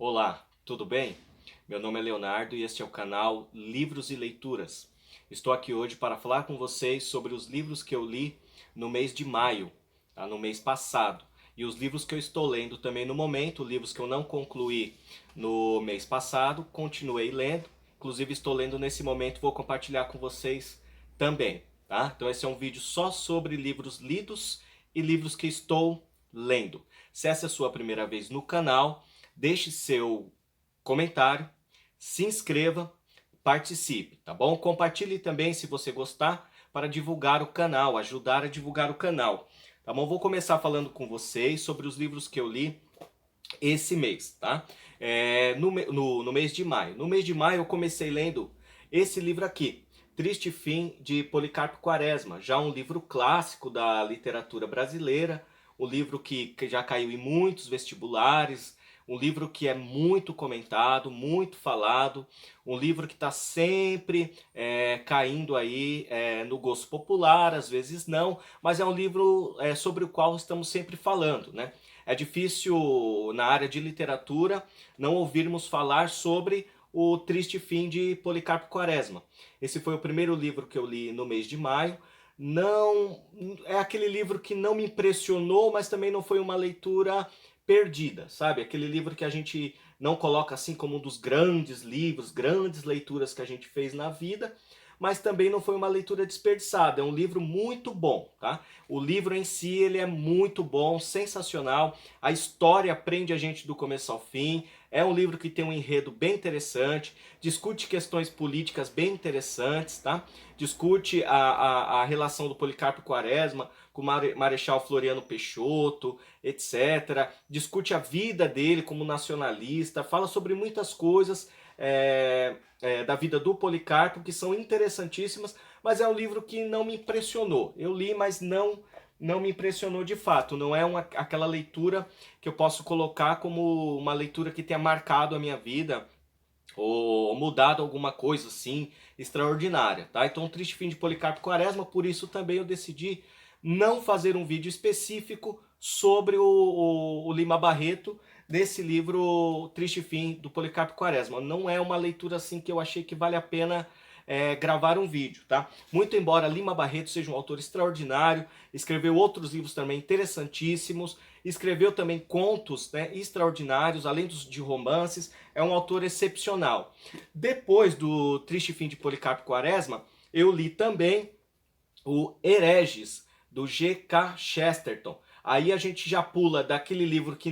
Olá, tudo bem? Meu nome é Leonardo e este é o canal Livros e Leituras. Estou aqui hoje para falar com vocês sobre os livros que eu li no mês de maio, tá? No mês passado. E os livros que eu estou lendo também no momento, livros que eu não concluí no mês passado, continuei lendo. Inclusive estou lendo nesse momento, vou compartilhar com vocês também, tá? Então esse é um vídeo só sobre livros lidos e livros que estou lendo. Se essa é a sua primeira vez no canal, deixe seu comentário, se inscreva, participe, tá bom? Compartilhe também se você gostar para divulgar o canal, ajudar a divulgar o canal, tá bom? Vou começar falando com vocês sobre os livros que eu li esse mês, tá? No mês de maio. No mês de maio eu comecei lendo esse livro aqui, Triste Fim de Policarpo Quaresma, já um livro clássico da literatura brasileira, um livro que já caiu em muitos vestibulares, um livro que é muito comentado, muito falado, um livro que está sempre caindo aí no gosto popular, às vezes não, mas é um livro sobre o qual estamos sempre falando, né? É difícil na área de literatura não ouvirmos falar sobre o Triste Fim de Policarpo Quaresma. Esse foi o primeiro livro que eu li no mês de maio. Não é aquele livro que não me impressionou, mas também não foi uma leitura perdida, sabe? Aquele livro que a gente não coloca assim como um dos grandes livros, grandes leituras que a gente fez na vida, mas também não foi uma leitura desperdiçada. É um livro muito bom, tá? O livro em si, ele é muito bom, sensacional. A história prende a gente do começo ao fim. É um livro que tem um enredo bem interessante, discute questões políticas bem interessantes, tá? Discute a relação do Policarpo Quaresma com o Marechal Floriano Peixoto, etc. Discute a vida dele como nacionalista, fala sobre muitas coisas da vida do Policarpo que são interessantíssimas, mas é um livro que não me impressionou. Eu li, mas não me impressionou de fato. Não é aquela leitura que eu posso colocar como uma leitura que tenha marcado a minha vida ou mudado alguma coisa assim extraordinária, tá? Então, Triste Fim de Policarpo Quaresma, por isso também eu decidi não fazer um vídeo específico sobre o Lima Barreto desse livro Triste Fim do Policarpo Quaresma. Não é uma leitura assim que eu achei que vale a pena gravar um vídeo, tá? Muito embora Lima Barreto seja um autor extraordinário, escreveu outros livros também interessantíssimos, escreveu também contos, né, extraordinários, além de romances, é um autor excepcional. Depois do Triste Fim de Policarpo Quaresma, eu li também o Hereges, do G.K. Chesterton. Aí a gente já pula daquele livro que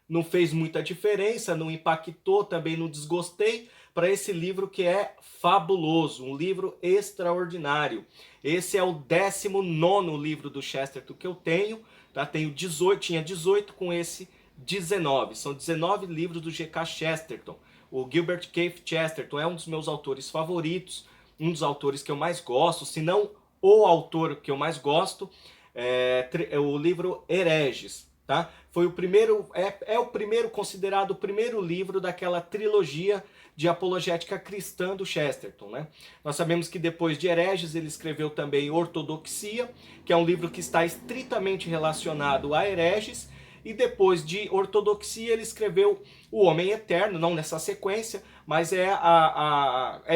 não fez muita diferença, não impactou, também não desgostei, para esse livro que é fabuloso, um livro extraordinário. Esse é o 19º livro do Chesterton que eu tenho, tá? Tenho 18, tinha 18 com esse 19. São 19 livros do G.K. Chesterton. O Gilbert Keith Chesterton é um dos meus autores favoritos, um dos autores que eu mais gosto, se não o autor que eu mais gosto, é o livro Hereges, tá? Foi o primeiro, o primeiro, considerado o primeiro livro daquela trilogia de apologética cristã do Chesterton, né? Nós sabemos que depois de Hereges ele escreveu também Ortodoxia, que é um livro que está estritamente relacionado a Hereges, e depois de Ortodoxia ele escreveu O Homem Eterno, não nessa sequência, mas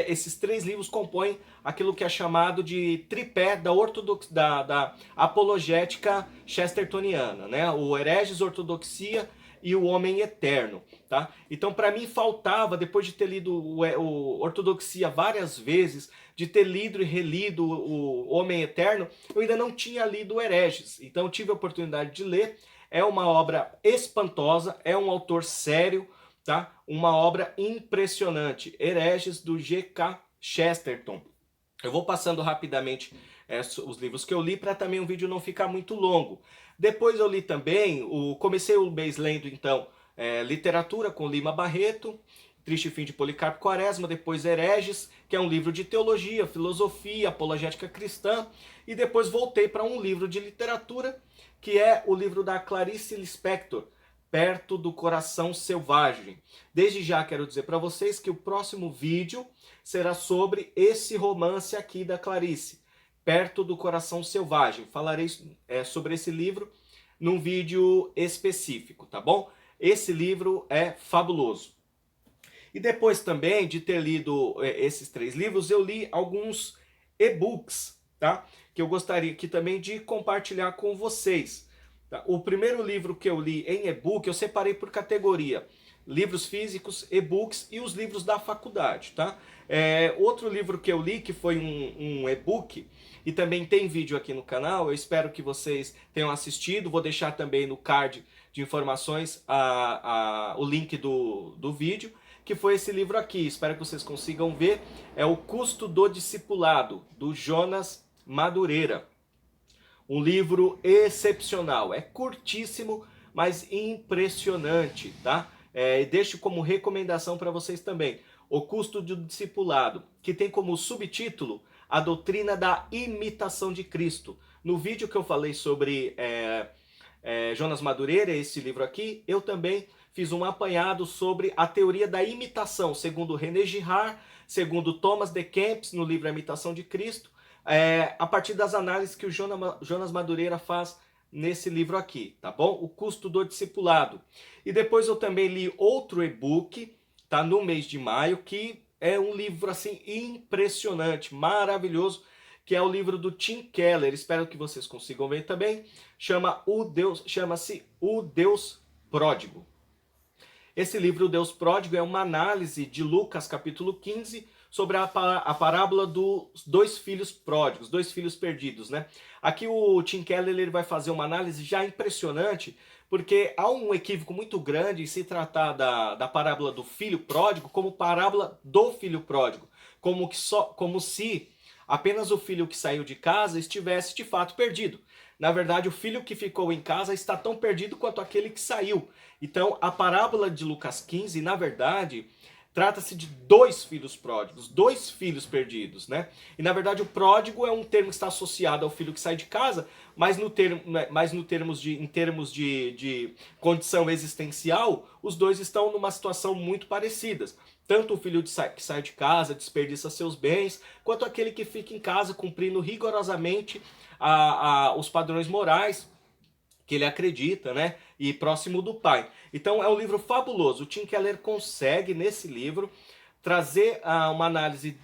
esses três livros compõem aquilo que é chamado de tripé da apologética chestertoniana, né? O Hereges, Ortodoxia e O Homem Eterno, tá? Então, para mim, faltava, depois de ter lido o Ortodoxia várias vezes, de ter lido e relido o Homem Eterno, eu ainda não tinha lido o Hereges. Então, eu tive a oportunidade de ler. É uma obra espantosa, é um autor sério, tá? Uma obra impressionante. Hereges, do G.K. Chesterton. Eu vou passando rapidamente os livros que eu li para também o vídeo não ficar muito longo. Depois eu li também, comecei o mês lendo então Literatura com Lima Barreto, Triste Fim de Policarpo Quaresma, depois Hereges, que é um livro de teologia, filosofia, apologética cristã, e depois voltei para um livro de literatura, que é o livro da Clarice Lispector, Perto do Coração Selvagem. Desde já quero dizer para vocês que o próximo vídeo será sobre esse romance aqui da Clarice, Perto do Coração Selvagem. Falarei sobre esse livro num vídeo específico, tá bom? esse livro é fabuloso. E depois também de ter lido esses 3 livros, eu li alguns e-books, tá? Que eu gostaria aqui também de compartilhar com vocês. Tá? O primeiro livro que eu li em e-book, eu separei por categoria: livros físicos, e-books e os livros da faculdade, tá? Outro livro que eu li, que foi um e-book, e também tem vídeo aqui no canal, eu espero que vocês tenham assistido, vou deixar também no card de informações o link do vídeo, que foi esse livro aqui, espero que vocês consigam ver, é O Custo do Discipulado, do Jonas Madureira. Um livro excepcional, é curtíssimo, mas impressionante, tá? E deixo como recomendação para vocês também, O Custo do Discipulado, que tem como subtítulo A Doutrina da Imitação de Cristo. No vídeo que eu falei sobre Jonas Madureira, esse livro aqui, eu também fiz um apanhado sobre a teoria da imitação, segundo René Girard, segundo Thomas de Kempis, no livro A Imitação de Cristo, a partir das análises que o Jonas Madureira faz nesse livro aqui, tá bom? O Custo do Discipulado. E depois eu também li outro e-book, tá? No mês de maio, que é um livro assim impressionante, maravilhoso, que é o livro do Tim Keller. Espero que vocês consigam ver também. Chama-se O Deus Pródigo. Esse livro, O Deus Pródigo, é uma análise de Lucas capítulo 15 sobre a parábola dos 2 filhos pródigos, 2 filhos perdidos, né? Aqui o Tim Keller ele vai fazer uma análise já impressionante, porque há um equívoco muito grande em se tratar da parábola do filho pródigo como parábola do filho pródigo, como se apenas o filho que saiu de casa estivesse de fato perdido. Na verdade, o filho que ficou em casa está tão perdido quanto aquele que saiu. Então, a parábola de Lucas 15, na verdade, trata-se de 2 filhos pródigos, 2 filhos perdidos, né? E na verdade o pródigo é um termo que está associado ao filho que sai de casa, mas em termos de condição existencial, os dois estão numa situação muito parecidas. Tanto o filho que sai de casa, desperdiça seus bens, quanto aquele que fica em casa cumprindo rigorosamente os padrões morais que ele acredita, né? E próximo do pai. Então é um livro fabuloso. O Tim Keller consegue, nesse livro, trazer uma análise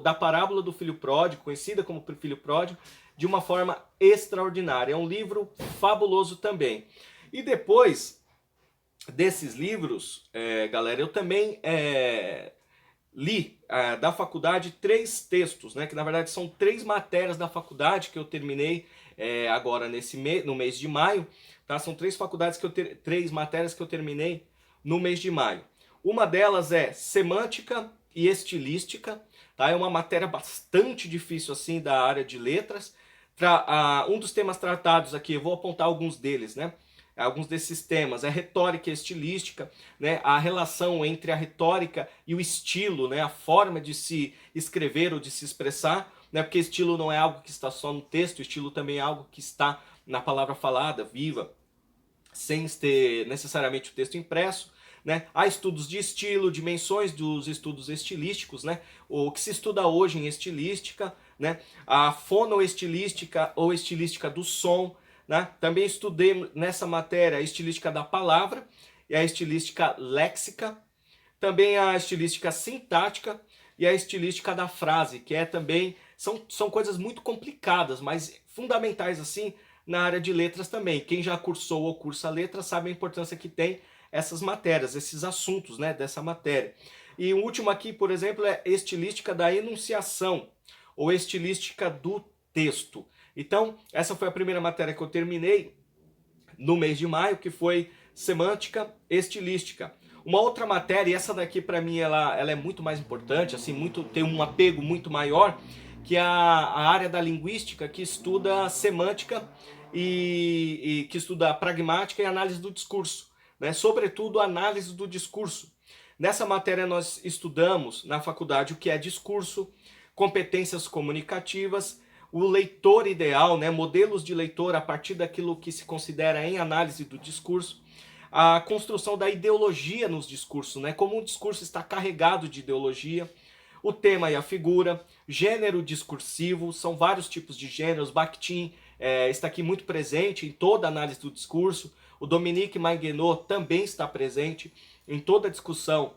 da parábola do filho pródigo, conhecida como filho pródigo, de uma forma extraordinária. É um livro fabuloso também. E depois desses livros, galera, eu também li da faculdade 3 textos, né? Que na verdade são 3 matérias da faculdade que eu terminei agora no mês de maio, tá? São 3 matérias que eu terminei no mês de maio. Uma delas é semântica e estilística, tá? É uma matéria bastante difícil assim da área de letras. Um dos temas tratados aqui, eu vou apontar alguns deles, né? Alguns desses temas é retórica e estilística, né? A relação entre a retórica e o estilo, né? A forma de se escrever ou de se expressar, né? Porque estilo não é algo que está só no texto, estilo também é algo que está na palavra falada, viva, sem ter necessariamente o texto impresso, né? Há estudos de estilo, dimensões dos estudos estilísticos, né? O que se estuda hoje em estilística, né? A fonoestilística ou estilística do som, né? Também estudei nessa matéria a estilística da palavra e a estilística léxica, também a estilística sintática e a estilística da frase, que também são coisas muito complicadas, mas fundamentais assim na área de letras também. Quem já cursou ou cursa letras sabe a importância que tem essas matérias, esses assuntos, né, dessa matéria. E o último aqui, por exemplo, é estilística da enunciação ou estilística do texto. Então, essa foi a primeira matéria que eu terminei no mês de maio, que foi semântica estilística. Uma outra matéria, e essa daqui para mim ela é muito mais importante, assim, tem um apego muito maior, que é a área da linguística que estuda semântica e que estuda pragmática e análise do discurso, né? Sobretudo análise do discurso. Nessa matéria nós estudamos na faculdade o que é discurso, competências comunicativas, o leitor ideal, né? Modelos de leitor a partir daquilo que se considera em análise do discurso, a construção da ideologia nos discursos, né? Como um discurso está carregado de ideologia, o tema e a figura, gênero discursivo, são vários tipos de gêneros. Bakhtin está aqui muito presente em toda a análise do discurso, O Dominique Manguenot também está presente em toda a discussão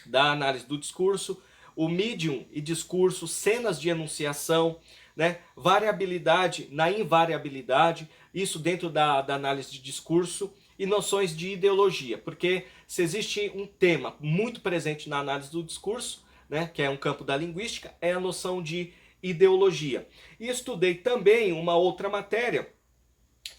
da análise do discurso. O medium e discurso, cenas de enunciação, né? Variabilidade na invariabilidade, isso dentro da análise de discurso, e noções de ideologia, porque se existe um tema muito presente na análise do discurso, né, que é um campo da linguística, é a noção de ideologia. E estudei também uma outra matéria,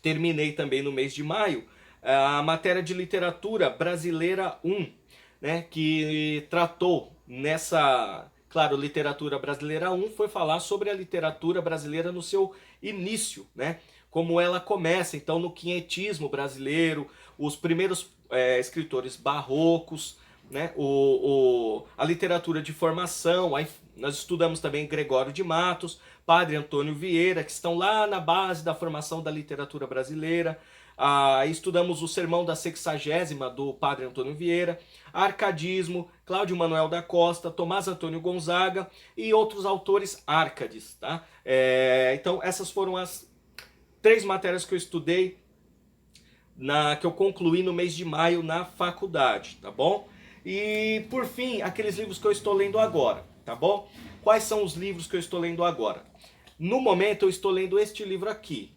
terminei também no mês de maio, a matéria de literatura brasileira 1, né, que tratou nessa, claro, literatura brasileira 1 foi falar sobre a literatura brasileira no seu início, né, como ela começa, então, no quinhentismo brasileiro, os primeiros escritores barrocos, né, a literatura de formação. Aí nós estudamos também Gregório de Matos, Padre Antônio Vieira, que estão lá na base da formação da literatura brasileira. Estudamos o Sermão da Sexagésima, do Padre Antônio Vieira, Arcadismo, Cláudio Manuel da Costa, Tomás Antônio Gonzaga e outros autores árcades. Tá? Então essas foram as 3 matérias que eu estudei, que eu concluí no mês de maio na faculdade, tá bom? E por fim, aqueles livros que eu estou lendo agora, tá bom? Quais são os livros que eu estou lendo agora? No momento eu estou lendo este livro aqui,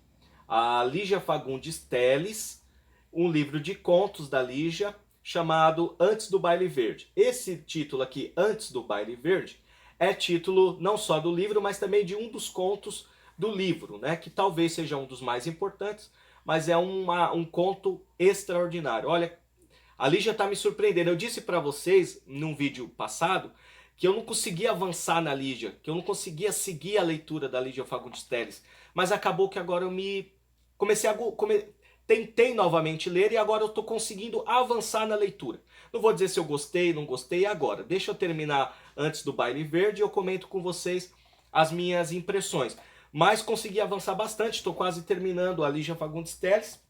a Lígia Fagundes Telles, um livro de contos da Lígia, chamado Antes do Baile Verde. Esse título aqui, Antes do Baile Verde, é título não só do livro, mas também de um dos contos do livro, né? Que talvez seja um dos mais importantes, mas é um conto extraordinário. Olha, a Lígia está me surpreendendo. Eu disse para vocês, num vídeo passado, que eu não conseguia avançar na Lígia, que eu não conseguia seguir a leitura da Lígia Fagundes Telles, mas acabou que agora eu tentei novamente ler e agora eu estou conseguindo avançar na leitura. Não vou dizer se eu gostei, não gostei agora. Deixa eu terminar Antes do Baile Verde e eu comento com vocês as minhas impressões. Mas consegui avançar bastante, estou quase terminando a Lígia Fagundes Telles,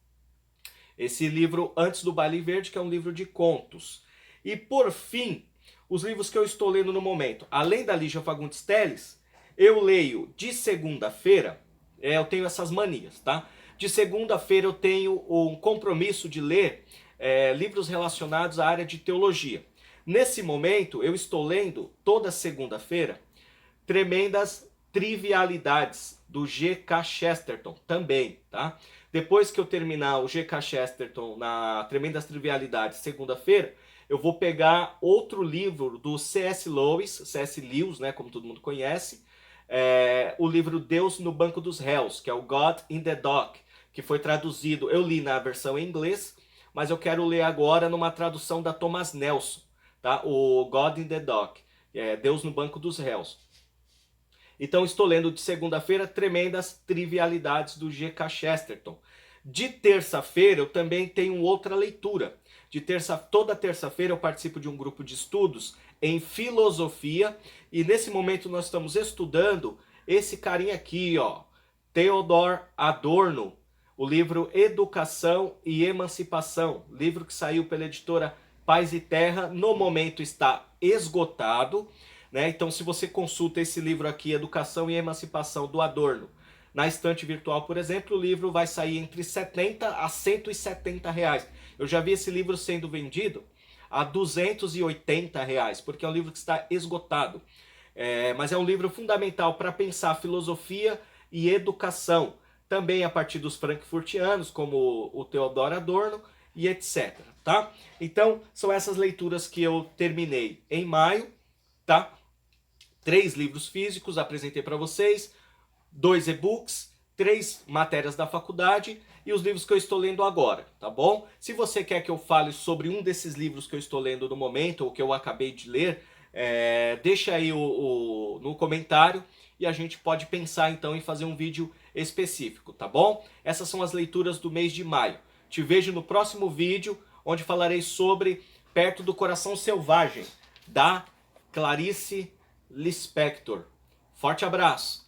esse livro Antes do Baile Verde, que é um livro de contos. E por fim, os livros que eu estou lendo no momento. Além da Lígia Fagundes Telles, eu leio de segunda-feira, eu tenho essas manias, tá? De segunda-feira eu tenho um compromisso de ler livros relacionados à área de teologia. Nesse momento, eu estou lendo, toda segunda-feira, Tremendas Trivialidades, do G.K. Chesterton, também, tá? Depois que eu terminar o G.K. Chesterton na Tremendas Trivialidades, segunda-feira, eu vou pegar outro livro do C.S. Lewis, né, como todo mundo conhece, o livro Deus no Banco dos Réus, que é o God in the Dock, que foi traduzido, eu li na versão em inglês, mas eu quero ler agora numa tradução da Thomas Nelson, tá? O God in the Dock, Deus no Banco dos Réus. Então estou lendo de segunda-feira Tremendas Trivialidades do G.K. Chesterton. De terça-feira eu também tenho outra leitura. Toda terça-feira eu participo de um grupo de estudos em filosofia e nesse momento nós estamos estudando esse carinha aqui, ó, Theodor Adorno, o livro Educação e Emancipação, livro que saiu pela editora Paz e Terra, no momento está esgotado. Né? Então, se você consulta esse livro aqui, Educação e Emancipação, do Adorno, na estante virtual, por exemplo, o livro vai sair entre 70 a 170 reais. Eu já vi esse livro sendo vendido a 280 reais, porque é um livro que está esgotado. Mas é um livro fundamental para pensar filosofia e educação, também a partir dos frankfurtianos, como o Theodor Adorno e etc. Tá? Então, são essas leituras que eu terminei em maio, tá? 3 livros físicos apresentei para vocês, 2 e-books, 3 matérias da faculdade e os livros que eu estou lendo agora, tá bom? Se você quer que eu fale sobre um desses livros que eu estou lendo no momento ou que eu acabei de ler, deixa aí no comentário e a gente pode pensar então em fazer um vídeo específico, tá bom? Essas são as leituras do mês de maio. Te vejo no próximo vídeo, onde falarei sobre Perto do Coração Selvagem, da Clarice Lispector. Forte abraço!